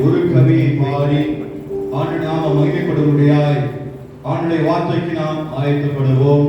ஒரு கவியை பாடி ஆண்டு நாம மகிமைப்படும்படியாய் ஆண்டுடைய வார்த்தைக்கு நாம் ஆயத்தப்படுவோம்.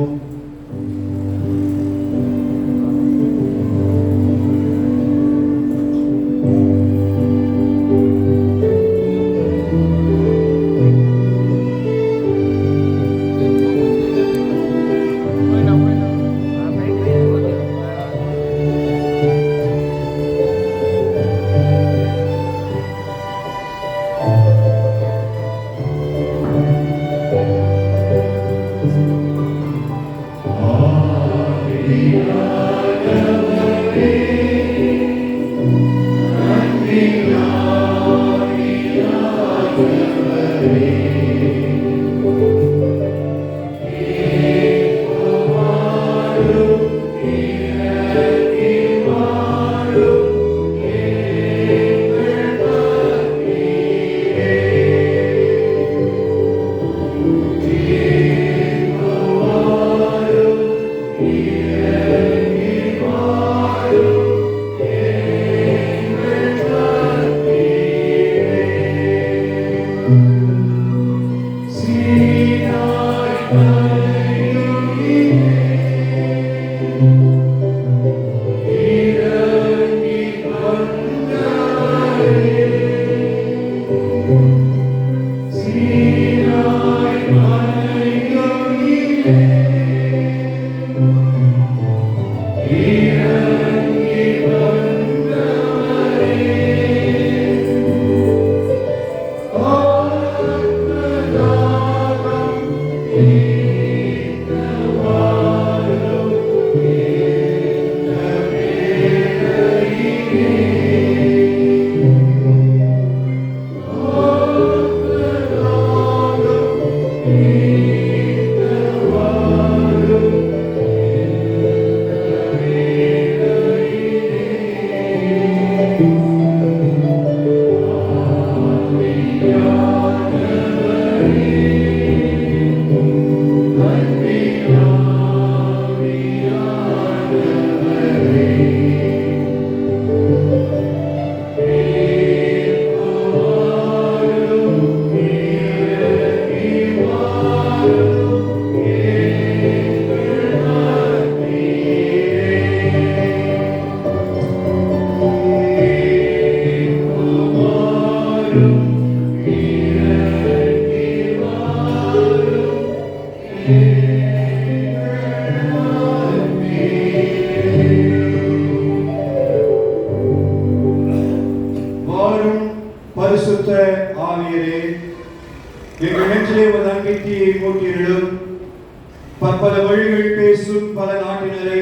பல வழிகள் பேசும் பல நாட்டினரை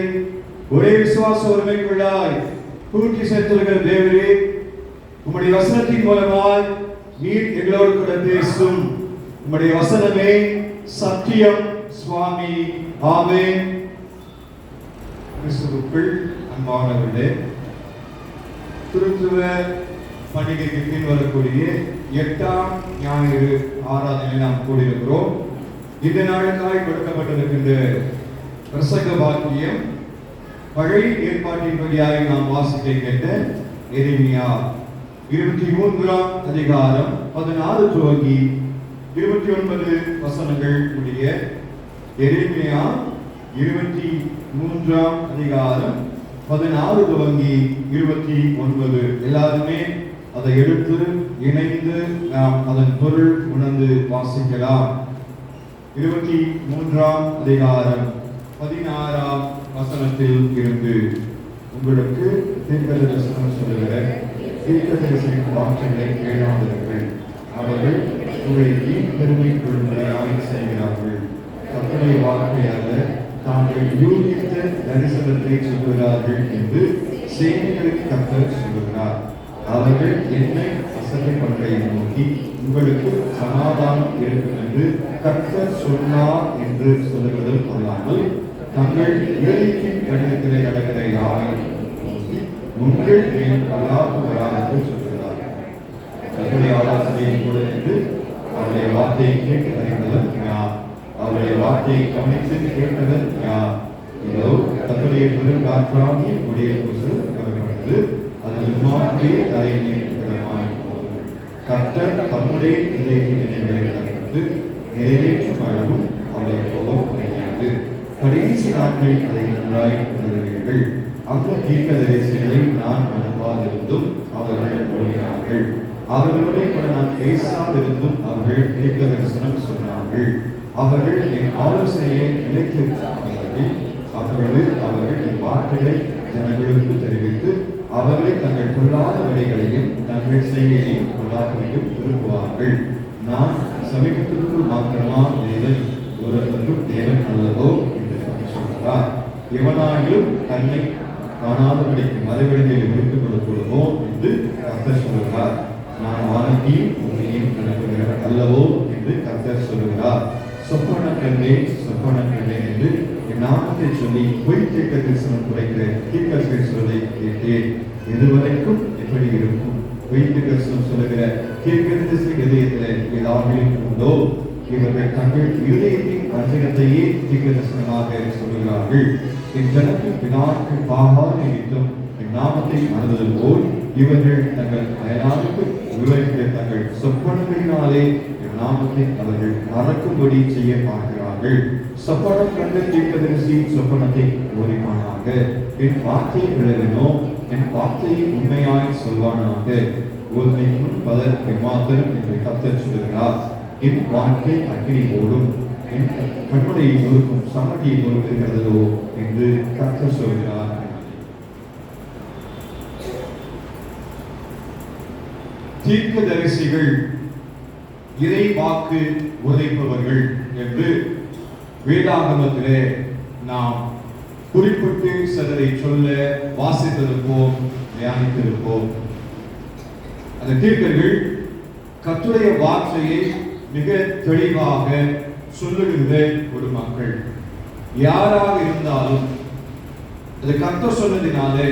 ஒரே விசுவாச உரிமைக்குள்ளாய் கூட்டி சேர்த்திருக்கிற தேவரே, உம்முடைய வசனத்தின் மூலமாய் நீர் எங்களோடு கூட பேசும். உம்முடைய வசனமே சத்தியம் சுவாமி. ஆமென். கிறிஸ்துவுக்குள் அன்பானவர்களே, திருத்துவ பண்டிகைக்கு பின் வரக்கூடிய 8ஆம் ஞாயிறு ஆராதனை நாம் கூடியிருக்கிறோம். இந்த நாளுக்காய் கொடுக்கப்பட்டிருக்கின்ற பிரசங்க வாக்கியம் பழைய ஏற்பாட்டின் வழியாக நாம் வாசிக்க கேட்ட எரேமியா 23ஆம் அதிகாரம் 16 துவங்கி 29 வசனங்கள் உடைய எரேமியா 23ஆம் அதிகாரம் 16 துவங்கி 29. எல்லாருமே அதை எடுத்து இணைந்து நாம் அதன் பொருள் உணர்ந்து வாசிக்கலாம். 23ஆம் அதிகாரம் 16ஆம் வசனத்தில் இருந்து உங்களுக்கு தீர்க்கதரிசனம் சொல்லுகிற தீர்க்கதரிசன வார்த்தைகளை கேளாதவர்கள் அவர்கள் உங்களை பெருமை கொள்ளும்படியாக செய்கிறார்கள். கர்த்தருடைய வார்த்தையாக தாங்கள் யூகித்த தரிசனத்தை சொல்கிறார்கள் என்று சேனைகளுக்கு கர்த்தர் சொல்லுகிறார். அவர்கள் என்னை அசட்டை பண்பை நோக்கி உங்களுக்கு சமாதானம் இருக்கும் என்று கர்த்தர் சொன்னார் என்று சொல்லுவதில் கொள்ளாமல் தங்கள் ஏழைக்கின் கடிதத்திலே நடக்கிற யாரையும் உங்கள் மேல் அல்லாதவராக சொல்கிறார். கர்த்தருடைய ஆலோசனையை கூட என்று அவருடைய வார்த்தையை கேட்டு அறிந்தவர் யார்? அவருடைய வார்த்தையை கவனித்து கேட்டவர் யார்? இதோ கர்த்தருடைய பெருங்காற்றாகிய கொடிய கொசு கவனிப்பது அதில் மாற்றி தலையை கர்த்தர் தம்முடைய இதயத்தின் நினைவுகளை தகர்த்து நிறைவேற்றும் அளவும் அவளை போலும் கிடையாது. கடைசி நாட்களில் அதை நன்றாய் உணர்வீர்கள். அந்த தீர்க்கதரிசிகளை நான் அனுப்பாதிருந்தும் அவர்கள் ஓடினார்கள். அவர்களுடைய கூட நான் பேசாதிருந்தும் அவர்கள் தீர்க்க தரிசனம் சொன்னார்கள். அவர்கள் என் ஆலோசனையை நிலைத்திருந்தார்கள். அவர்கள் என் வார்த்தைகளை ஜனங்களுக்கு தெரிவித்து அவர்களை தங்கள் கொள்ளாத வழிகளையும் தங்கள் செய்கையையும் கொள்ளாதவையும் விரும்புவார்கள். நான் சமீபத்திற்குள் மாத்திரமா தேவன் ஒருவருக்கும் தேவன் அல்லவோ என்று சொல்கிறார். எவனாயிலும் தன்னை காணாதபடிக்கு மறுபடியில் விடுத்துக் கொடுக்கிறோமோ என்று கர்த்தர் சொல்கிறார். நான் வானத்தையும் உண்மையும் நடத்துகிறவர் அல்லவோ என்று கர்த்தர் சொல்கிறார். சொப்பன கண்டே என்று என் நாமத்தை சொல்லி பொய் தீர்க்க தரிசனம் குறைக்கிற தீர்க்கதரிசி சொல்லை கேட்டேன். இதுவரைக்கும் எப்படி இருக்கும்? பொய் தீர்க்கதரிசனம் சொல்லுகிற தீர்க்கதரிசி இதயத்தில் ஏதாவது உண்டோ? இவர்கள் தங்கள் இதயத்தின் வஞ்சகத்தையே தீர்க்க தரிசனமாக சொல்கிறார்கள். என் ஜனத்தின் பிதாவுக்கு பாகாத நிமித்தம் என் நாமத்தை மறந்தது போல் இவர்கள் தங்கள் அயலாருக்கு விவரிக்கிற தங்கள் சொப்பனங்களினாலே என் நாமத்தை அவர்கள் மறக்கும்படி செய்ய பார்க்கிறார்கள். சொப்பனம் கண்ட தீர்க்கதரிசி சொப்பனத்தை ஓரிப்பானாக. என் வார்த்தையை விளவினோ என் வார்த்தையை உண்மையாய் சொல்வானாக. ஒருமைக்கும் பலர் எம்மாத்திரம் என்று கர்த்தர் சொல்கிறார். என் வாழ்க்கை அக்கினி போடும், என் கண்ணுடைய நொறுக்கும் சமட்டியை நொறுக்குகிறதோ என்று கர்த்தர் சொல்கிறார். தீர்க்கதரிசிகள் இறை வாக்கு உரைப்பவர்கள் என்று வேதாகமத்திலே நாம் குறிப்பிட்டு சிலரை சொல்ல வாசித்திருப்போம், தியானித்திருப்போம். அந்த தீர்க்கர்கள் கர்த்தருடைய வார்த்தையை மிக தெளிவாக சொல்லுகின்ற ஒரு மக்கள். யாராக இருந்தாலும் அது கர்த்தர் சொன்னதினாலே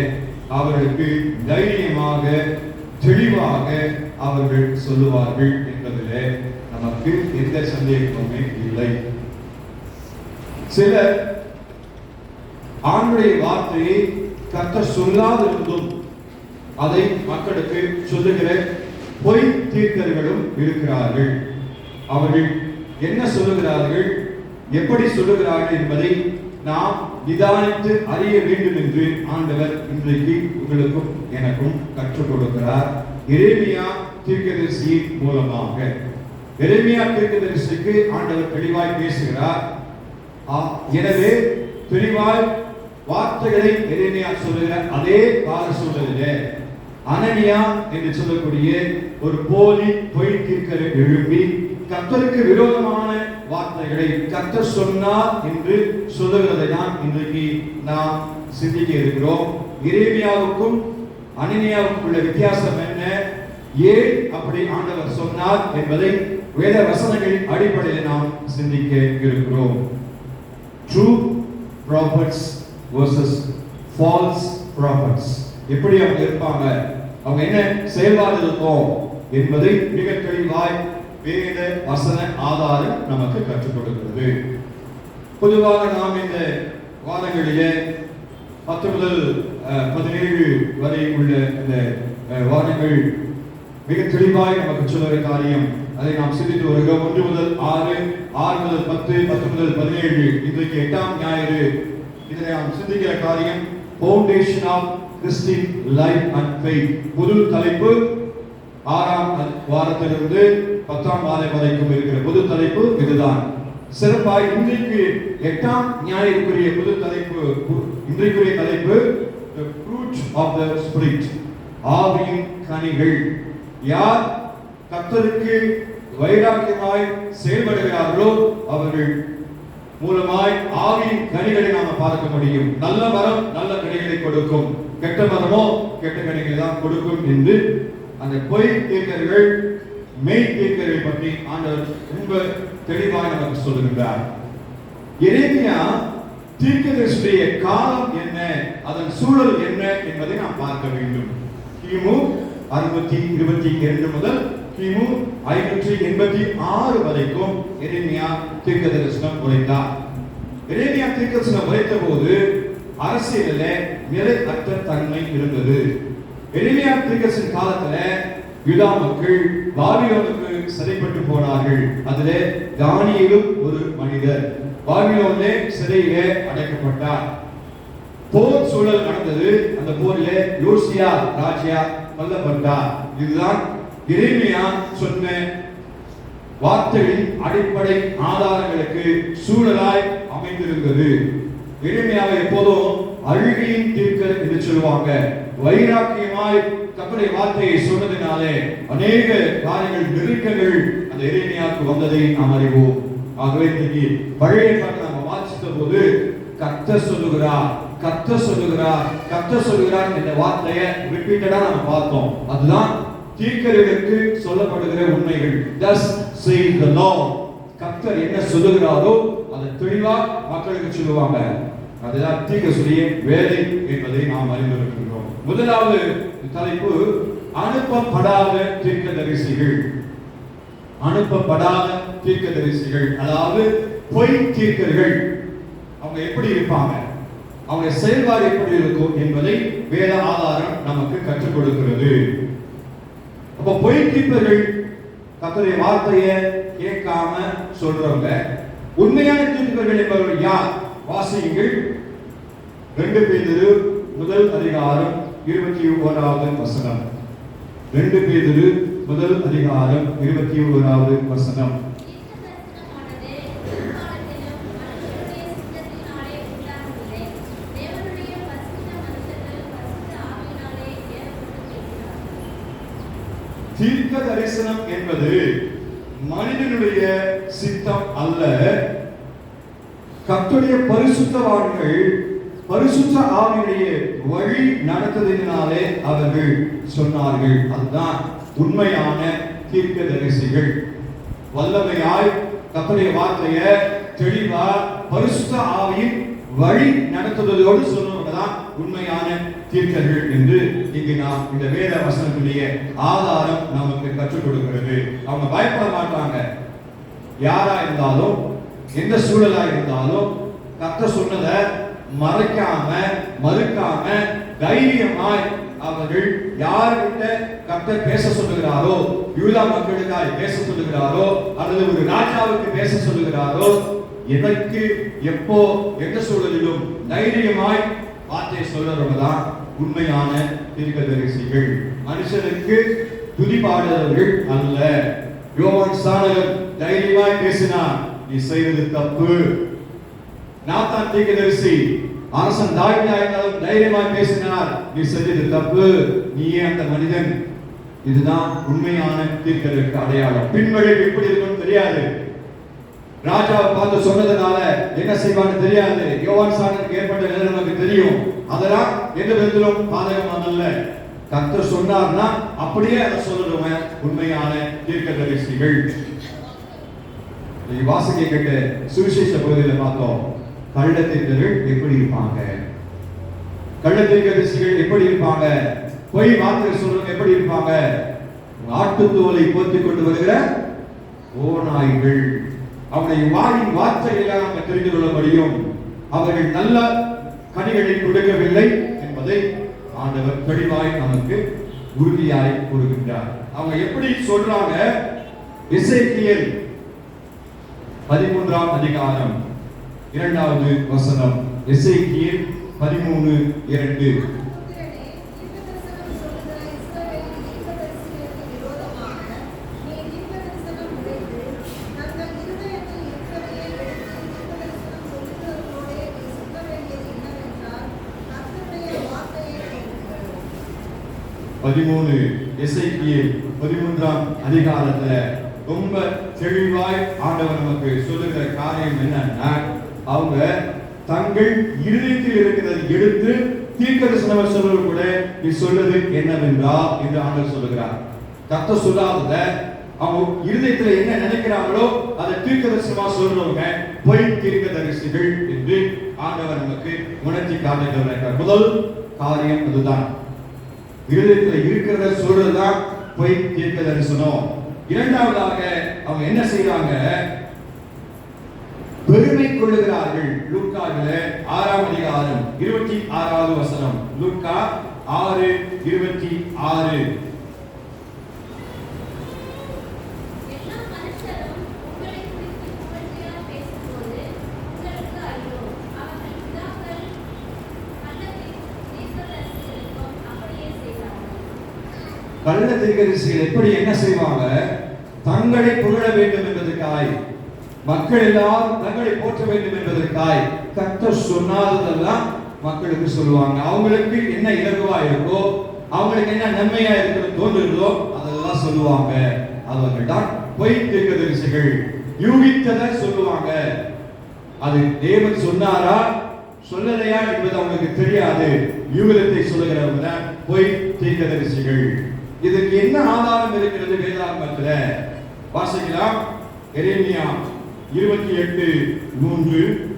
அவர்களுக்கு தைரியமாக தெளிவாக அவர்கள் சொல்லுவார்கள் என்பதிலே நமக்கு எந்த சந்தேகமுமே இல்லை. சிலர் ஆண்டுடைய வார்த்தையை கர்த்தர் சொல்லாதிருந்தும் அதை மக்களுக்கு சொல்லுகிற பொய் தீர்க்கர்களும் இருக்கிறார்கள். அவர்கள் என்ன சொல்லுகிறார்கள், எப்படி சொல்லுகிறார்கள் என்பதை நாம் நிதானித்து அறிய வேண்டும் என்று ஆண்டவர் இன்றைக்கு உங்களுக்கும் எனக்கும் கற்றுக் கொடுக்கிறார். எரேமியா தீர்க்கதரிசியின் மூலமாக. எரேமியா தீர்க்கதரிசிக்கு ஆண்டவர் தெளிவாய் பேசுகிறார். எனவே தெளிவாய் வார்த்தைகளை எரேமியா சொல்லுகிற அதே கால சூழலிலே அனனியா என்று சொல்லக்கூடிய ஒரு போலி பொய் தீர்க்கரை எழுப்பி கர்த்தருக்கு விரோதமான வார்த்தைகளை கர்த்தர் சொன்னார் என்று சொல்லுகிறதை தான் இன்றைக்கு நாம் சிந்திக்க இருக்கிறோம். எரேமியாவுக்கும் அனனியாவுக்கும் உள்ள வித்தியாசம் என்ன, ஏன் அப்படி ஆண்டவர் சொன்னார் என்பதை வேத வசனங்களின் அடிப்படையில் நாம் சிந்திக்க இருக்கிறோம். True prophets versus false prophets. எப்படி அவங்க இருப்பாங்க, அவங்க என்ன செயல்பாடு இருக்கும் என்பதை மிக தெளிவாய் வேத வசன ஆதாரம் நமக்கு கற்றுக் கொடுக்கிறது. பொதுவாக நாம் இந்த வாரங்களிலே 10 முதல் 17 வரை உள்ள இந்த வாரங்கள் மிக தெளிவாய் நமக்கு சொல்லுகிற காரியம். அதை நாம் சிந்தித்து வருகிறோம். 1 முதல் 6, 6 முதல் 10, 10 முதல் 17, இன்றைக்கு 8ஆம் ஞாயிறு. இதில் நாம் சிந்திக்கிற காரியம் foundation of Christian life and faith. பொது தலைப்பு 6ஆம் வாரத்திலிருந்து 10ஆம் வாரம் வரைக்கும் இருக்கிற பொது தலைப்பு இதுதான். சிறப்பாய் இன்றைக்கு 8ஆம் ஞாயிறுக்குரிய பொது தலைப்பு, இன்றைக்குரிய தலைப்பு the fruit of the spirit, ஆவியின் கனிகள். யார் கர்த்தருக்கு வைராக்கியமாய் செயல்படுகிறார்களோ அவர்கள் மூலமாய் ஆவியின் கனிகளை நாம பார்க்க முடியும். நல்ல மரம் நல்ல கனிகளை கொடுக்கும், கெட்ட மரமோ கெட்ட கனிகளை தான் கொடுக்கும் என்று அந்த பொய் தீர்க்கர்கள் மெய் தீர்க்கர்கள் பற்றி ஆண்டவர் ரொம்ப தெளிவாக நமக்கு சொல்லுகின்றார். எரேமியா தீர்க்கதரிசியுடைய காலம் என்ன, அதன் சூழல் என்ன என்பதை நாம் பார்க்க வேண்டும். கிமு 622 முதல் கிமு 586 வரைக்கும் எரேமியா தீர்க்கதரிசனம் உரைத்தார். எரேமியா தீர்க்கதரிசனம் உரைத்த போது அரசியலில் நிலையற்ற தன்மை இருந்தது. எரேமியா தீர்க்கதரிசன காலத்துல யூதா மக்கள் பாபிலோனுக்கு சிறைப்பட்டு போனார்கள். அதிலே தானியேலும் ஒரு மனிதர் பாபிலோனிலே சிறையிலே அடைக்கப்பட்டார். போர் சூழல் நடந்தது. அந்த போரிலே யோசியா ராஜா கொல்லப்பட்டார். இதுதான் எரேமியா சொன்ன வார்த்தைகளின் அடிப்படை ஆதாரங்களுக்கு சூழலாய் அமைந்திருந்தது. எரேமியாவை எப்போதும் அழுகையின் தீர்க்கர் என்று சொல்லுவாங்க. வைராக்கியமாய் கர்த்தருடைய வார்த்தையை சொன்னதினாலே அநேக காரியங்கள் நெருக்கங்கள் அந்த எரேமியாவுக்கு வந்ததை நாம் அறிவோம். ஆகவே இன்னைக்கு பழைய ஏற்பாட்டை நாம் வாசித்த போது கர்த்தர் சொல்லுகிறார், கர்த்தர் சொல்லுகிறார், கர்த்தர் சொல்லுகிறார் என்ற வார்த்தையை ரிப்பீட்டடா நாம் பார்த்தோம். அதுதான் தீர்க்கதரிசிகளுக்கு சொல்லப்படுகிற உண்மைகள். Thus says the Lord. கர்த்தர் என்ன சொல்லுகிறாரோ அதை தெளிவா மக்களுக்கு சொல்லுவாங்க. அதுதான் தீர்க்கதரிசியுடைய வேலை என்பதை நாம் அறிந்திருக்கிறோம். முதலாவது தலைப்பு அனுப்பப்படாத தீர்க்கதரிசிகள். அனுப்பப்படாத தீர்க்கதரிசிகள், அதாவது பொய் தீர்க்கர்கள். அவங்க எப்படி இருப்பாங்க, அவங்க செயல்பாடு எப்படி இருக்கும் என்பதை வேத ஆதாரம் நமக்கு கற்றுக் கொடுக்கிறது. அப்ப பொய் தீர்க்கர்கள் கர்த்தருடைய வார்த்தையை கேட்காம சொல்றவங்க. உண்மையான தீர்க்கர்கள் என்பவர்கள் யார்? வாசியுங்கள். 2 பேதுரு முதல் அதிகாரம் 21வது வசனம். 2 பேதுரு முதல் அதிகாரம் 21வது வசனம். தீர்க்க தரிசனம் என்பது மனிதனுடைய சித்தம் அல்ல. கர்த்தருடைய பரிசுத்தவான்கள் பரிசுத்த ஆவியுடைய வழி நடத்ததினாலே அவர்கள் சொன்னார்கள். அதுதான் உண்மையான தீர்க்கதரிசிகள். வல்லமையாய் கர்த்தருடைய வார்த்தையை தெளிவா பரிசுத்த ஆவியின் வழி நடத்துவதோடு சொல்றவங்க தான் உண்மையான தீர்க்கர்கள் என்று இங்கு நாம் இந்த வேத வசனத்துடைய ஆதாரம் நமக்கு கற்றுக் கொடுக்கிறது. அவங்க பயப்பட மாட்டாங்க. யாரா இருந்தாலும் எந்த சூழலா இருந்தாலும் கர்த்தர் சொன்னதை மறைக்காம மறுக்காம தைரியமாய் அவர்கள் யார்கிட்ட கர்த்தர் பேச சொல்லுகிறாரோ, யூதா மக்களுக்காய் பேச சொல்லுகிறாரோ அல்லது ஒரு ராஜாவுக்கு பேச சொல்லுகிறாரோ, எனக்கு எப்போ எந்த சூழலிலும் தைரியமாய் வார்த்தை சொல்றவங்க தான் உண்மையான தீர்க்கதரிசிகள். மனுஷனுக்கு துதிபாடுறவர்கள் அல்ல. யோவான் ஸ்நானகர் தைரியமாய் பேசினார், நீ செய்வது தப்பு. நாத்தான் தீர்க்கதரிசி அரசன் தாவீதாலும் தைரியமாய் பேசினார், நீ செஞ்சது தப்பு, நீயே அந்த மனிதன். இதுதான் உண்மையான தீர்க்கதரிசி அடையாளம். பின்வழிவு எப்படி இருக்கும்னு தெரியாது. ராஜாவை பார்த்து சொன்னதுனால என்ன செய்வான்னு தெரியாது. யோவான் ஸ்நானனுக்கு ஏற்பட்ட நிலை நமக்கு தெரியும். அதெல்லாம் எந்த விதத்திலும் பாதகமானல்ல. கர்த்தர் சொன்னார்னா அப்படியே அதை சொல்லுறவங்க உண்மையான தீர்க்கதரிசிகள். வாசிக்க கேட்ட சுவிசேஷ பகுதியில் பார்த்தோம். கள்ள தீர்க்கர்கள் எப்படி இருப்பாங்க, கள்ள தீர்க்கதரிசிகள் எப்படி இருப்பாங்க, பொய் வார்த்தை சொல்றவங்க எப்படி இருப்பாங்க? ஆட்டுத்தோலை போர்த்திக் கொண்டு வருகிற ஓநாய்கள். அவருடைய வாயின் வார்த்தைகளை நாம் தெரிந்து கொள்ள முடியும். அவர்கள் நல்ல கனிகளை கொடுக்கவில்லை என்பதை ஆண்டவர் தெளிவாய் நமக்கு உறுதியாய் கூறுகின்றார். அவங்க எப்படி சொல்றாங்க? எசேக்கியேல் 13ஆம் அதிகாரம் 2வது வசனம். எசேக்கியேல் 13:2. எசேக்கியேல் 13ஆம் அதிகாரத்துல ரொம்ப தெளிவாய் ஆண்டவர் நமக்கு சொல்லுகிற காரியம் என்னன்னா, அவங்க தங்கள் இருதயத்தில் இருக்கிறதை எடுத்து தீர்க்கதரிசனம் சொல்வது கூட நீ சொல்வது என்னவென்றால் என்று ஆண்டவர் சொல்லுகிறார். கர்த்தர் சொல்லாதத அவங்க இருதயத்தில் என்ன நினைக்கிறாங்களோ அதை தீர்க்கதரிசனமா சொல்றவங்க பொய் தீர்க்கதரிசிகள் என்று ஆண்டவர் நமக்கு உணர்த்தி காட்டுகிறார். முதல் காரியம் அதுதான். இருதயத்தில் இருக்கிறத சொல்றதுதான் பொய் தீர்க்கதரிசனம். இரண்டாவதாக அவங்க என்ன செய்யறாங்க? பெருமை கொள்ளுகிறார்கள். லூக்காவில 6ஆம் அதிகாரம் 26வது வசனம். லூக்கா 6:26. கள்ள தீர்க்கதரிசிகள் எப்படி என்ன செய்வாங்க? தங்களை புகழ வேண்டும் என்பதற்காய், மக்கள் எல்லாரும் தங்களை போற்ற வேண்டும் என்பதற்காய் கர்த்தர் சொன்னாததெல்லாம் மக்களுக்கு சொல்லுவாங்க. அவங்களுக்கு என்ன இலகுவா இருக்கோ, அவங்களுக்கு என்ன நன்மையா இருக்கிறது தோன்றுகிறதோ அதெல்லாம் சொல்லுவாங்க. அவர்கள் தான் பொய் தீர்க்கதரிசிகள். யூகித்ததை சொல்லுவாங்க. அது தேவன் சொன்னாரா சொல்லலையா என்பது அவங்களுக்கு தெரியாது. யூகத்தை சொல்லுகிறவங்க தான் பொய் தீர்க்கதரிசிகள். இதுக்கு என்ன ஆதாரம் இருக்கிறது வேதாகமத்துல? வாசிக்கலாம். எரேமியா 28:3.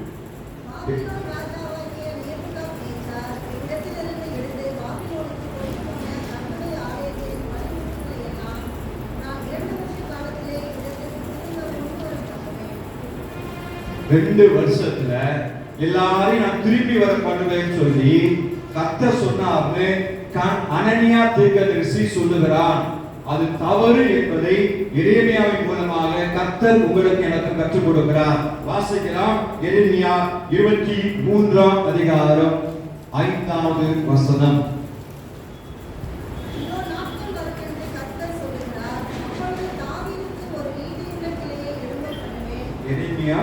ரெண்டு வருஷத்துல எல்லாரையும் நான் திரும்பி வர பண்ணுவேன்னு சொல்லி கர்த்தர் சொன்னார்னு அனனியா தீர்க்கதரிசி சொல்லுகிறான். அது தவறு என்பதை எரேமியாவின் மூலமாக கர்த்தர் உங்களுக்கு எனக்கு கற்றுக் கொடுக்கிறார். வாசிக்கலாம். எரேமியா 23ஆம் அதிகாரம் 5வது வசனம். எரேமியா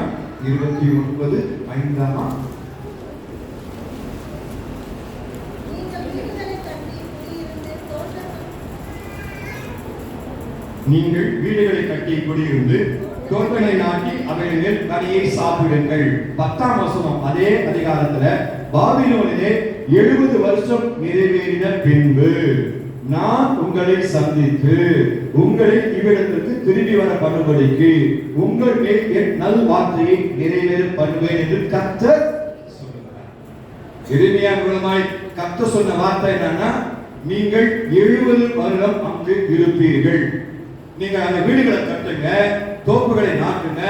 29:5. நீங்கள் வீடுகளை கட்டி குடியிருந்து தோட்டங்களை நாட்டி அவைகளின் மேல் கனியை சாப்பிடுங்கள். 10ஆம் வசனம் அதே அதிகாரத்துல, பாபிலோனிலே 70 வருஷம் நிறைவேறின பின்பு நான் உங்களை சந்தித்து உங்களை இவ்விடத்திற்கு திரும்பி வர பண்ணும்படிக்கு உங்கள் மேல் என் நல் வார்த்தையை நிறைவேற பண்ணுவேன் என்று கர்த்தர் சொல்லுகிறார். எரேமியா மூலமாய் கர்த்தர் சொன்ன வார்த்தை என்னன்னா, நீங்கள் 70 வருடம் அங்கு இருப்பீர்கள். நீங்க அந்த வீடுகளை கட்டுங்க, தோப்புகளை நாட்டுங்க,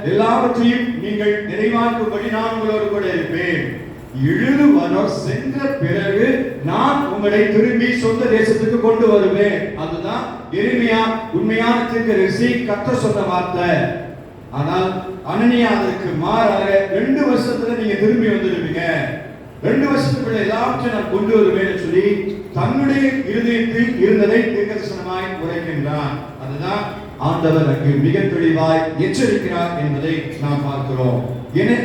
எல்லாவற்றையும் நீங்கள் நிறைவாக்கும்படி நான் உங்களோடு கூட இருப்பேன். 70 வருடம் சென்ற பிறகு நான் உங்களை திரும்பி சொந்த தேசத்துக்கு கொண்டு வருவேன். அதுதான் எரேமியா உண்மையான தீர்க்கதரிசி கர்த்தர் சொன்ன வார்த்தை. ஆனால் அனனியா அதற்கு மாறாக 2 வருஷத்துல நீங்க திரும்பி வந்துடுவீங்க, 2 வருஷத்துக்குள்ள எல்லாவற்றையும் நான் கொண்டு வருவேன் சொல்லி தன்னுடைய இருதயத்தில் இருந்ததை தீர்க்கதரிசனமாய் உரைக்கின்றான். அதுதான் ஆண்டவர் அங்கு மிக தெளிவாய் எச்சரிக்கிறார் என்பதை நாம் பார்க்கிறோம்.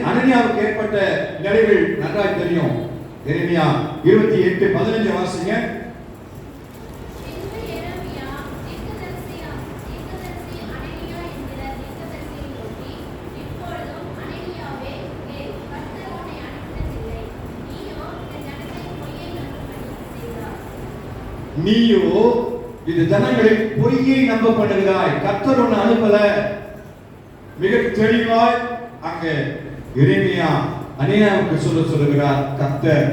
அனனியாவுக்கு ஏற்பட்ட நிலைகள் நன்றாய் தெரியும். எரேமியா 28:15 வாசிங்க. நீயோ இந்த ஜனங்களை பொய்யை நம்ப பண்ணுகிறாய், கர்த்தர் உன்னை அனுப்பல. மிக தெளிவாய் அங்க எரேமியா அனனியாவுக்கு சொல்லுகிறார் கர்த்தர்.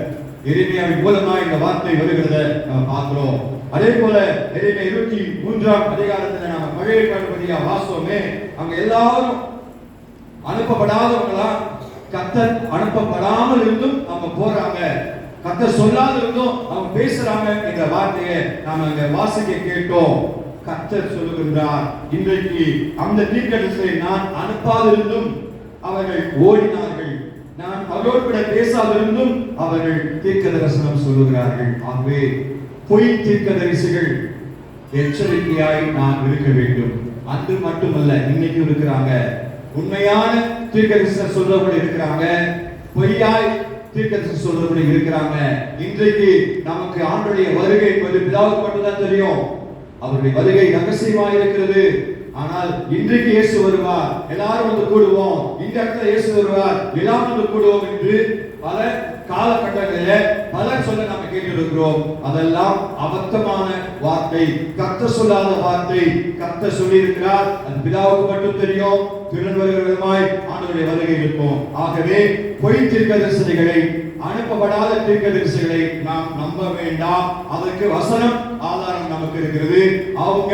எரேமியாவின் மூலமா இந்த வார்த்தை வருகிறத நம்ம பார்க்கிறோம். அதே போல எரேமியா 23ஆம் அதிகாரத்துல நாம பழைய ஏற்பாடுபடியா வாசோமே, அங்க எல்லாரும் அனுப்பப்படாதவங்களா, கர்த்தர் அனுப்பப்படாமல் இருந்தும் அவங்க போறாங்க, கர்த்தர் சொல்லாத இருந்தும் அவங்க பேசுறாங்க என்ற வார்த்தையை நாம அங்க வாசிக்க கேட்டோம். கர்த்தர் சொல்லுகின்றார், இன்றைக்கு அந்த தீர்க்கதரிசியை நான் அனுப்பாதிருந்தும் அவர்கள் ஓடினார்கள், நான் அவரோடு கூட பேசாதிருந்தும் அவர்கள் தீர்க்கதரிசனம் சொல்லுகிறார்கள். ஆகவே பொய் தீர்க்கதரிசிகள் எச்சரிக்கையாய் நாம் இருக்க வேண்டும். அது மட்டுமல்ல, இன்னைக்கு இருக்கிறாங்க. உண்மையான தீர்க்கதரிசனம் சொல்றவங்க இருக்கிறாங்க, பொய்யாய் தீர்க்கதரிசனம் சொல்றவங்க இருக்கிறாங்க. இன்றைக்கு நமக்கு ஆண்டவருடைய வருகை என்பது பிதாவுக்கு மட்டும்தான் தெரியும். அவருடைய வருகை ரகசியமாக இருக்கிறது. ஆனால் இன்றைக்கு இயேசு வருவார், எல்லாரும் வந்து கூடுவோம், இந்த இடத்துல இயேசு வருவார், எல்லாரும் வந்து கூடுவோம் என்று பல காலகட்டங்களில் பலர் சொல்ல நாம கேட்டிருக்கிறோம். அதெல்லாம் அபத்தமான வார்த்தை, கர்த்தர் சொல்லாத வார்த்தை. கர்த்தர் சொல்லி இருக்கிறார், அது பிதாவுக்கு மட்டும் தெரியும். திருவருமாய் ஆண்டவருடைய வருகை இருக்கும். ஆகவே பொய் தீர்க்கதரிசிகளை, அனுப்பப்படாத தீர்க்கதரிசிகளை நாம் நம்ப வேண்டாம். அதற்கு வசனம் ஆதாரம் நமக்கு இருக்கிறது. அவங்க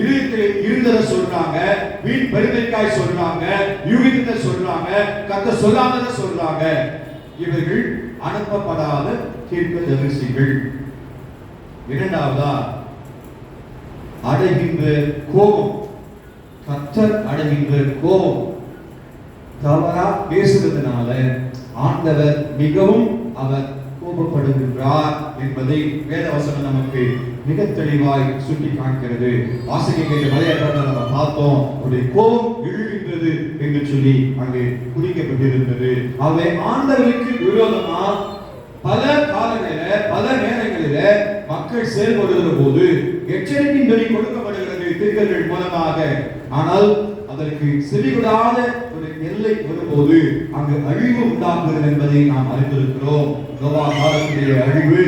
இருந்ததை சொல்றாங்க, வீண் பெருமைக்காய் சொல்றாங்க, யூகித்ததை சொல்றாங்க, கர்த்தர் சொல்லாததை சொல்றாங்க. இவர்கள் அனுப்பப்படாத தீர்க்கதரிசிகள். இரண்டாவதா அடைகின்ற கோபம். கர்த்தர் அடைகின்ற கோபம். தவறா பேசுறதுனால ஆண்டவர் மிகவும் அவர் கோபப்படுகின்றார் என்பதை வேதவசனம் நமக்கு மிக தெளிவாய் சுட்டி காண்கிறது. வாசிக்க கேட்ட மலையாளத்தில் நம்ம பார்த்தோம், அவருடைய கோபம் எழுகின்றது என்று சொல்லி அங்கே குறிக்கப்பட்டிருந்தது. அவை ஆண்டவருக்கு விரோதமா பல காலங்களில பல நேரங்களில மக்கள் செயல்படுகிற போது எச்சரிக்கையின் துணி கொடுக்கப்படுகிறது தீர்க்கதரிசிகள் மூலமாக. ஆனால் அதற்கு செவிகொடாத ஒரு எல்லை வரும்போது அங்கு அழிவு உண்டாகுகிறது என்பதை நாம் அறிந்திருக்கிறோம். நோவா காலத்திலே அழிவு,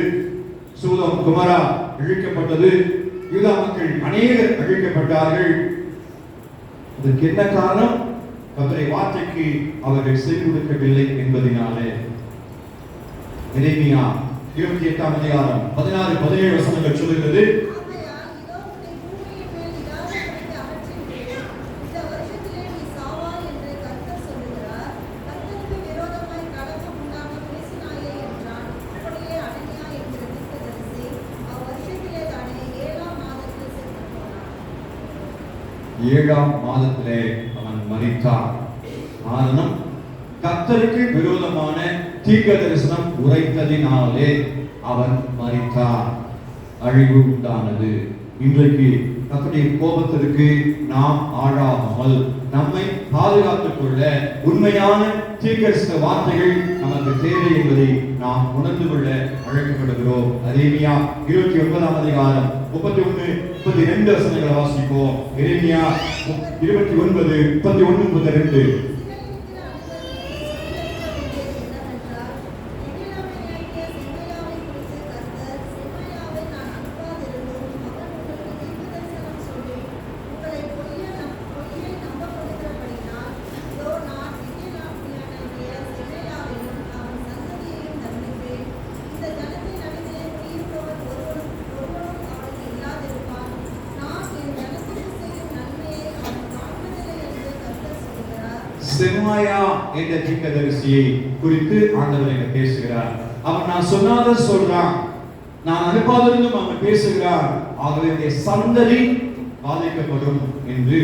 சோதோம் குமரா அழிக்கப்பட்டது, யூதா மக்கள் அநேகர் அழிக்கப்பட்டார்கள். அதற்கு என்ன காரணம்? கர்த்தருடைய வார்த்தைக்கு அவர்கள் செவி கொடுக்கவில்லை என்பதனாலே. எரேமியா 28ஆம் அதிகாரம் 16-17 வசனங்கள் சொல்கிறது, ஏழாம் மாதத்திலே அவன் மரித்தான். காரணம், கர்த்தருக்கு விரோதமான தீர்க்க தரிசனம் உரைத்ததினாலே அவன் மரித்தான். அழிவு உண்டானது. இன்றைக்கு கர்த்தருடைய கோபத்திற்கு நாம் ஆளாகாமல் நம்மை பாதுகாத்துக் கொள்ள உண்மையான தீர்க்கதரிசன வார்த்தைகள் நமக்கு தேவை என்பதை நாம் உணர்ந்து கொள்ள அழைக்கப்படுகிறோம். எரேமியா 29ஆம் அதிகாரம் 31-32 வசனங்களை வாசிப்போம். எரேமியா 29:31-32. செமாயா என்ற தீர்க்கதரிசியை குறித்து ஆண்டவர் எங்க பேசுகிறார். அவன் நான் சொன்னாத சொல்றான், நான் அனுப்பாதிருந்தும் அவன் பேசுகிறான். ஆகவே அவருடைய சந்ததி பாதிக்கப்படும் என்று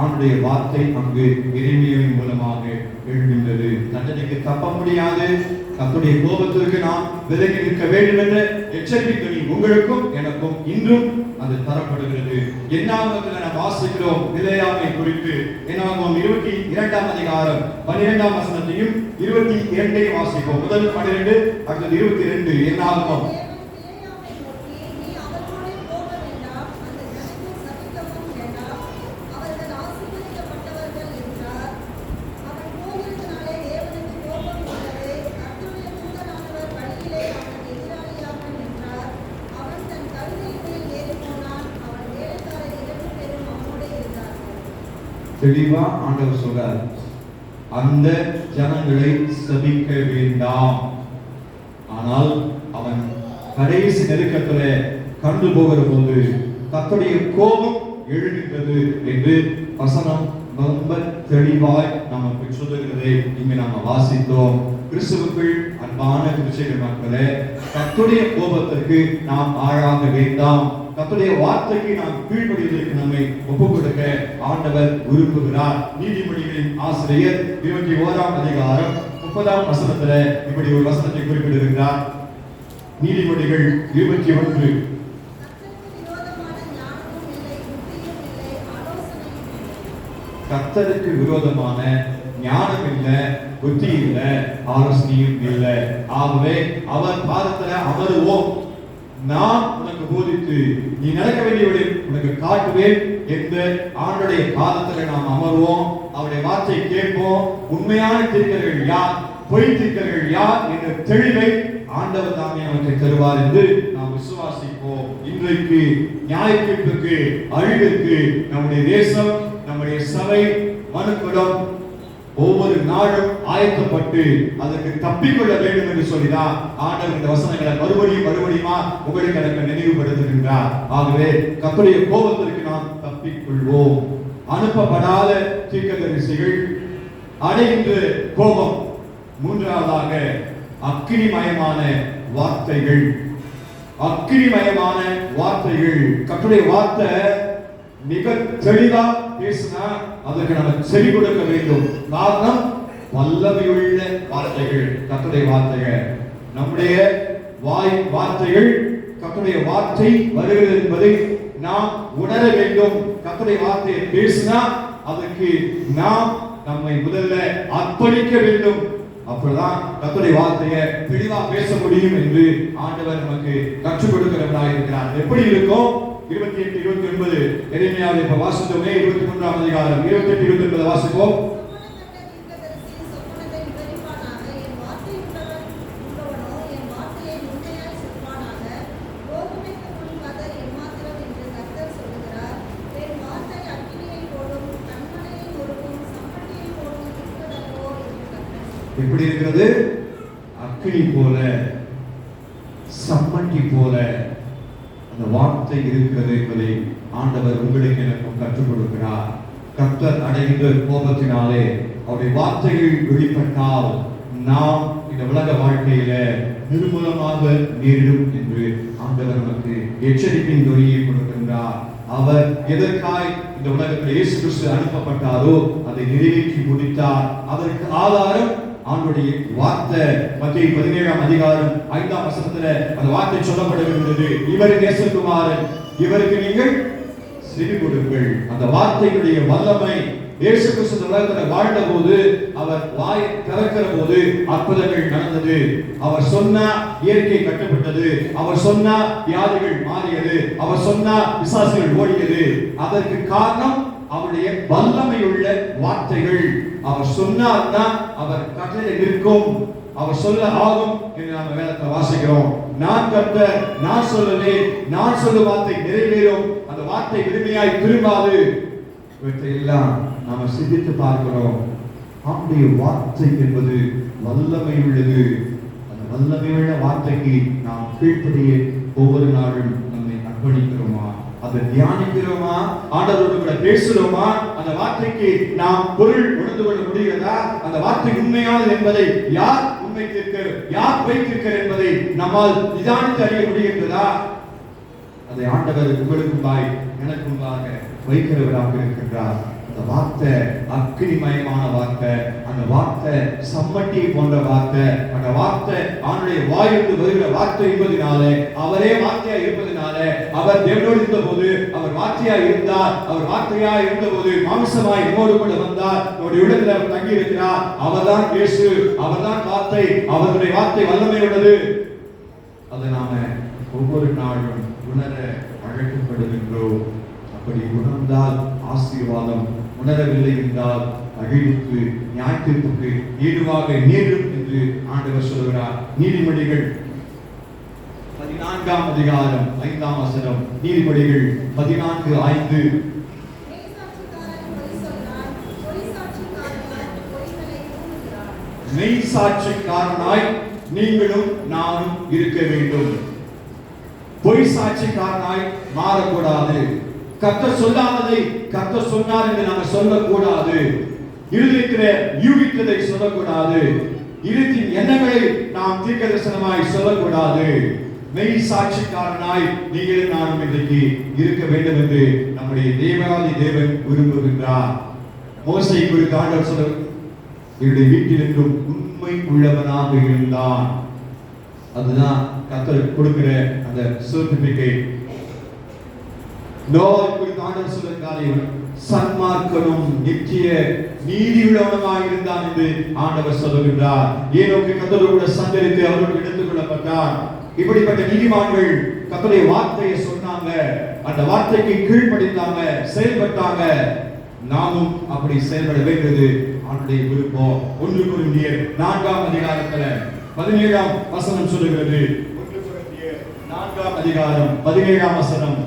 ஆண்டுடைய வார்த்தை அங்கு எரேமியாவின் மூலமாக எழுகின்றது. தண்டனைக்கு தப்ப முடியாது. கர்த்தருடைய கோபத்திற்கு நாம் விலகி நிற்க வேண்டும் என்ற எச்சரிக்கை உங்களுக்கும் எனக்கும் இன்றும் அது தரப்படுகிறது. என்னாகமத்தில் நாம் வாசிக்கிறோம் விலையாமை குறித்து. என்னாகமம் 22ஆம் அதிகாரம் 12ஆம் வசனத்தையும் 22ஐயும் வாசிப்போம். முதல் 12, அடுத்தது 22. என்னாகமம் தெளிவா ஆண்டவர் சொல்றார், அந்த ஜனங்களை சபிக்க வேண்டாம். ஆனால் அவன் கடைசி நெருக்கத்திலே கண்டு போகிற போது கர்த்தருடைய கோபம் எழுகின்றது என்று வசனம் ரொம்ப தெளிவாய் நமக்கு சொல்லுகிறதை இங்கு நாம் வாசித்தோம். கிறிஸ்துவுக்குள் அன்பான கிறிஸ்தவ மக்களே, கர்த்தருடைய கோபத்திற்கு நாம் ஆளாக வேண்டாம். கர்த்தருடைய வார்த்தைக்கு நாம் கீழ்ப்படிவதற்கு நம்மை ஒப்புக் கொடுக்க ஆண்டவர் விரும்புகிறார். நீதிமொழிகளின் ஆசிரியர் 21ஆம் அதிகாரம் 30ஆம் வசனத்துல இப்படி ஒரு வசனத்தை குறிப்பிடுகிறார். நீதிமொழிகள் 21. கர்த்தருக்கு விரோதமான ஞானம் இல்லை, புத்தி இல்லை, ஆலோசனையும் இல்லை. ஆகவே அவர் பாதத்துல அமருவோம். நான் உனக்கு போதித்து நீ நடக்க வேண்டியவரை உனக்கு காட்டுவேன் என்ற ஆண்டுடைய பாதத்துல நாம் அமர்வோம். அவருடைய வார்த்தை கேட்போம். உண்மையான தீர்க்கர்கள் யார், பொய் தீர்க்கர்கள் யார் என்ற தெளிவை ஆண்டவர் தாமே நமக்கு தருவார் என்று நாம் விசுவாசிப்போம். இன்றைக்கு நியாய தீர்ப்புக்கு, அழிவுக்கு நம்முடைய தேசம், நம்முடைய சபை, மனுக்குலம் ஒவ்வொரு நாளும் ஆயத்தப்பட்டு அதற்கு தப்பிக்கொள்ள வேண்டும் என்று சொல்லிதான் ஆண்டவர் இந்த வசனங்களை மறுபடியுமா உங்களுக்கு எனக்கு நினைவுபடுத்துகின்றார். ஆகவே கர்த்தருடைய கோபத்திற்கு நாம் தப்பிக்கொள்வோம். அனுப்பப்படாத தீர்க்கதரிசிகள் அடைகின்ற கோபம். மூன்றாவதாக அக்கினிமயமான வார்த்தைகள். அக்கினிமயமான வார்த்தைகள். கர்த்தருடைய வார்த்தை மிக தெளிவா பேசினா அதற்கு நம்ம செவி கொடுக்க வேண்டும். காரணம், வல்லமையுள்ள வார்த்தைகள், கர்த்தருடைய வார்த்தைகள். நம்முடைய வார்த்தைகள் கர்த்தருடைய வார்த்தை வருகிறது என்பதை நாம் உணர வேண்டும். கர்த்தருடைய வார்த்தையை பேசினா அதற்கு நாம் நம்மை முதல்ல அர்ப்பணிக்க வேண்டும். அப்பதான் கர்த்தருடைய வார்த்தையை தெளிவா பேச முடியும் என்று ஆண்டவர் நமக்கு கற்றுக் கொடுக்கிறவராக இருக்கிறார். எப்படி இருக்கும்? 28, 29 எரேமியாவை வாசித்தோமே. 23ஆம் அதிகாரம் 28, 29 வாசிப்போம். எப்படி இருக்கிறது? அக்கினி போல, சம்மட்டி போல அந்த வார்த்தை இருக்கிறது என்பதை ஆண்டவர் உங்களுக்கு எனக்கும் கற்றுக் கொடுக்கிறார். கர்த்தர் அடைந்த கோபத்தினாலே அவருடைய வார்த்தைகள் வெளிப்பட்டால் நாம் இந்த உலக வாழ்க்கையில நிர்மூலமாக நேரிடும் என்று ஆண்டவர் நமக்கு எச்சரிப்பின் துணியை கொடுக்கின்றார். அவர் எதற்காய் இந்த உலகத்தில் இயேசு கிறிஸ்து அனுப்பப்பட்டாரோ அதை நிறைவேற்றி முடித்தார். அதற்கு ஆதாரம் ஆண்டுடைய வார்த்தை. மத்திய 17ஆம் அதிகாரம் 5ஆம் வசனத்துல அந்த வார்த்தை சொல்லப்படுகின்றது. இவர் நேசகுமாரன், இவருக்கு நீங்கள் செவி கொடுங்கள். அந்த வார்த்தைகளுடைய வல்லமை இயேசு கிறிஸ்து உலகத்தில் வாழ்ந்த போது அவர் வாய் திறக்கிற போது அற்புதங்கள் நடந்தது. அவர் சொன்னா இயற்கை கட்டப்பட்டது. அவர் சொன்னா வியாதிகள் மாறியது. அவர் சொன்னா பிசாசுகள் ஓடியது. அதற்கு காரணம் அவருடைய வல்லமையுள்ள வார்த்தைகள். அவர் சொன்னார்தான் அவர் கட்டளை நிற்கும். அவர் சொல்ல ஆகும் என்று நாம் வேதத்தில் வாசிக்கிறோம். நான் கர்த்தர், நான் சொல்லுவேன், நான் சொல்லும் வார்த்தை நிறைவேறும். அந்த வார்த்தை விடுமையாய் திரும்பாது. இவற்றையெல்லாம் நாம் சிந்தித்து பார்க்கிறோம். அவருடைய வார்த்தை என்பது வல்லமை உள்ளது. அந்த வல்லமையுள்ள வார்த்தைக்கு நாம் கீழ்ப்படிய ஒவ்வொரு நாளும் நம்மை அர்ப்பணிக்கிறோமா? அதை தியானிக்கிறோமா? ஆண்டவரோடு கூட பேசுகிறோமா? அந்த வார்த்தைக்கு நாம் பொருள் உணர்ந்து கொள்ள முடிகிறதா? அந்த வார்த்தை உண்மையானது என்பதை யார் உண்மை தீர்க்க, யார் பொய் தீர்க்க என்பதை நம்மால் நிதானித்து அறிய முடிகின்றதா? அதை ஆண்டவர் உங்களுக்கும்பாய் எனக்கும்பாக வைக்கிறவராக இருக்கின்றார். அந்த வார்த்தை அக்கினிமயமான வார்த்தை. அந்த வார்த்தை சம்மட்டி போன்ற வார்த்தை. அந்த வார்த்தை ஆண்டுடைய வாயிலிருந்து வருகிற வார்த்தை என்பதனாலே, அவரே வார்த்தையா இருப்பதனாலே, அவர் தேவனோடு இருந்த போது அவர் வார்த்தையா இருந்தார். அவர் வார்த்தையா இருந்த போது மாம்சமாய் நம்மோடு கூட வந்தார். நம்முடைய இடத்தில் அவர் தங்கி இருக்கிறார். அவர்தான் இயேசு, அவர்தான் வார்த்தை. அவருடைய வார்த்தை வல்லமை உள்ளது. அதை நாம ஒவ்வொரு நாளும் உணர அழைக்கப்படுகின்றோம். அப்படி உணர்ந்தால் ஆசீர்வாதம், உணரவில்லை என்றால் அழிவுக்கு, நியாயத்திற்கு ஏதுவாக நேரும் என்று ஆண்டவர் சொல்கிறார். நீதிமொழிகள் 14ஆம் அதிகாரம் 5ஆம் வசனம். நீதிமொழிகள் 14:5. மெய் சாட்சிக்காரனாய் நீங்களும் நானும் இருக்க வேண்டும். பொய் சாட்சிக்காரனாய் மாறக்கூடாது. கர்த்தர் சொல்லாததை கர்த்தர் சொன்னார் என்று நாம சொல்லக்கூடாது. இருதயத்திலே யூகித்ததை சொல்லக்கூடாது. இருதயத்தின் எண்ணங்களை நாம் தீர்க்கதரிசனமாய் சொல்லக்கூடாது. மெய் சாட்சிக்காரனாய் நீங்களும் நானும் இன்றைக்கு இருக்க வேண்டும் என்று நம்முடைய தேவாதி தேவன் விரும்புகின்றார். மோசேயை குறித்து ஆண்டவர் சொல்ல, என்னுடைய வீட்டில் என்றும் உண்மை உள்ளவனாக இருந்தான். அதுதான் கர்த்தர் கொடுக்கிற அந்த சர்டிபிகேட். நோய் குறித்து ஆண்டவர் சொல்ல காரியம், சன்மார்க்கனும் நித்திய நீதியுள்ளவனுமாய் இருந்தான் என்று ஆண்டவர் சொல்லுகின்றார். ஏனோக்கு கர்த்தரோடு சஞ்சரித்து அவரோடு எடுத்துக் கொள்ளப்பட்டார். இப்படிப்பட்ட நீதிமான்கள் கர்த்தருடைய வார்த்தையை சொன்னாங்க, அந்த வார்த்தைக்கு கீழ்ப்படிந்தாங்க, செயல்பட்டாங்க. நாமும் அப்படி செயல்பட வேண்டியது அவருடைய விருப்பம். 1 கொரிந்தியர் 4ஆம் அதிகாரத்துல 17ஆம் வசனம் சொல்லுகிறது. 1 கொரிந்தியர் 4ஆம் அதிகாரம் 17ஆம் வசனம்.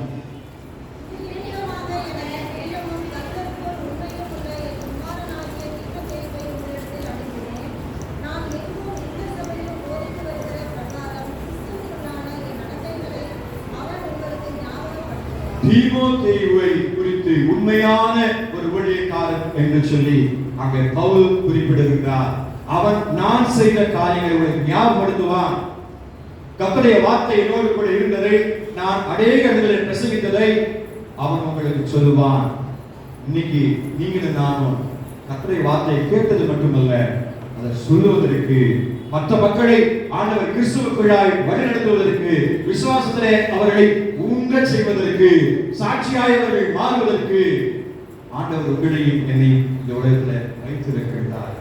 தீமோத்தேயுவை குறித்து உண்மையான ஒரு ஊழியக்காரன் என்று சொல்லி அங்கே பவுல் குறிப்பிடுகிறார். அவன் நான் செய்த காரியங்களை உங்களுக்கு ஞாபகப்படுத்துவான். கர்த்தருடைய வார்த்தை என்னோடு கூட இருந்ததை, நான் அநேக இடங்களில் பிரசங்கித்ததை அவன் உங்களுக்கு சொல்லுவான். இன்னைக்கு நீங்களும் நானும் கர்த்தருடைய வார்த்தையை கேட்டது மட்டுமல்ல, அதை சொல்லுவதற்கு மற்ற மக்களை ஆண்டவர் கிறிஸ்துவுக்குள்ளாய் வழிநடத்துவதற்கு, விசுவாசத்திலே அவர்களை ஊங்கச் செய்வதற்கு, சாட்சியாய் அவர்கள் மாறுவதற்கு ஆண்டவர் உங்களையும் என்னையும் இந்த உலகத்தில் வைத்திருக்கின்றார்.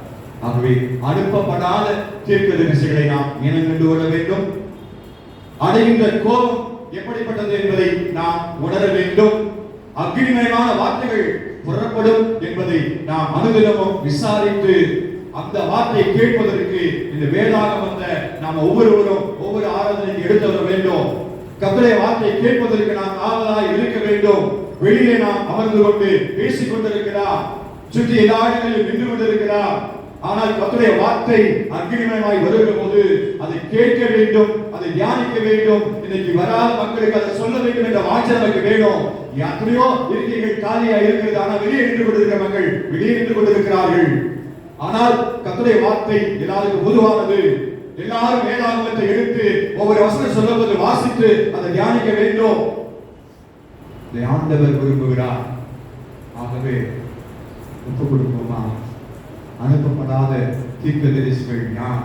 ஆகவே அனுப்பப்படாத தீர்க்கதரிசிகளை நாம் இனங்கண்டு கொள்ள வேண்டும். அடைகின்ற கோபம் எப்படிப்பட்டது என்பதை நாம் உணர வேண்டும். அக்னிமயமான வார்த்தைகள் புறப்படும் என்பதை நாம் அனுதினமும் விசாரித்து அந்த வார்த்தையை கேட்பதற்கு இந்த வேதாகமத்தை நாம் ஒவ்வொருவரும் ஒவ்வொரு ஆராதனைக்கு எடுத்து வர வேண்டும். கர்த்தருடைய வார்த்தையை கேட்பதற்கு நாம் ஆவலாய் இருக்க வேண்டும். வெளியே நாம் அமர்ந்து கொண்டு பேசிக் கொண்டிருக்கிறார், சுற்றி எல்லா இடங்களிலும் நின்று கொண்டிருக்கிறார். ஆனால் கர்த்தருடைய வார்த்தை அக்னிமயமாய் வருகிற போது அதை கேட்க வேண்டும், அதை தியானிக்க வேண்டும். இன்னைக்கு வராத மக்களுக்கு அதை சொல்ல வேண்டும் என்ற வாஞ்சை நமக்கு வேணும். எத்தனையோ இருக்கைகள் காலியா இருக்கிறது, ஆனால் வெளியே நின்று கொண்டிருக்கிற மக்கள் வெளியே நின்று கொண்டிருக்கிறார்கள். ஆனால் கர்த்தருடைய வார்த்தை எல்லாருக்கும் பொதுவானது. எல்லாரும் வேதாகமத்தை எடுத்து ஒவ்வொரு வசனம் சொல்லும்போது வாசித்து அதை தியானிக்க வேண்டும். ஆண்டவர் விரும்புகிறார். ஆகவே ஒப்புக் கொடுப்போமா? அனுப்பப்படாத தீர்க்கதரிசிகள் யார்?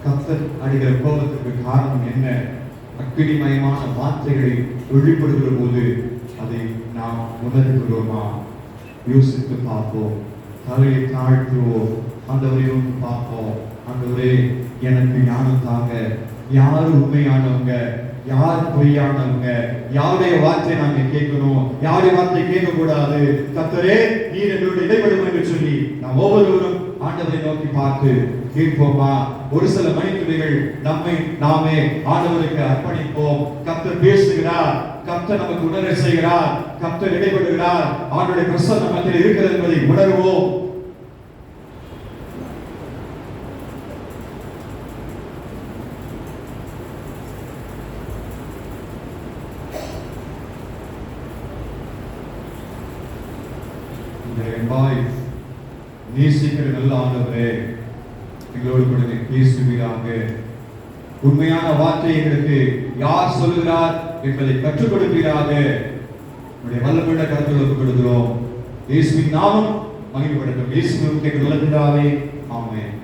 கர்த்தர் அடிக்கிற கோபத்திற்கு காரணம் என்ன? அக்கினிமயமான வார்த்தைகளை வெளிப்படுகிற போது அதை நாம் உணர்கிறோமா? யோசித்து பார்ப்போம், தலையை தாழ்த்துவோம், ஆண்டவரையும் பார்ப்போம். ஆண்டவரே, எனக்கு ஞானம் தாங்க. யார் உண்மையானவங்க, யார் பொய்யானவங்க, யாருடைய வார்த்தை நாங்க கேட்கணும், யாருடைய வார்த்தை கேட்க கூடாது. கர்த்தரே, நீர் என்னோட இடைப்படும் என்று சொல்லி நாம் ஒவ்வொருவரும் ஆண்டவரை நோக்கி பார்த்து கேட்போமா? ஒரு சில மணித்துளிகள் நம்மை நாமே ஆண்டவருக்கு அர்ப்பணிப்போம். கர்த்தர் பேசுகிறார், கர்த்தர் நமக்கு உணர செய்கிறார், கர்த்தர் இடைப்படுகிறார், ஆண்டவருடைய பிரசன்னம் நம்மில் இருக்கிறது என்பதை உணர்வோம். நேசிக்கிற நல்ல ஆண்டவரே, எங்களோடு கூட பேசுவீராக. உண்மையான வார்த்தை எங்களுக்கு யார் சொல்லுகிறார் என்பதை கற்றுக் கொடுப்பீராக. உங்களுடைய வல்லமையுள்ள கருத்தில் ஒப்புக் கொடுக்கிறோம். இயேசுவின் நாமம் மகிமைப்படட்டும். இயேசுவின் நல்ல பிதாவே, ஆமென்.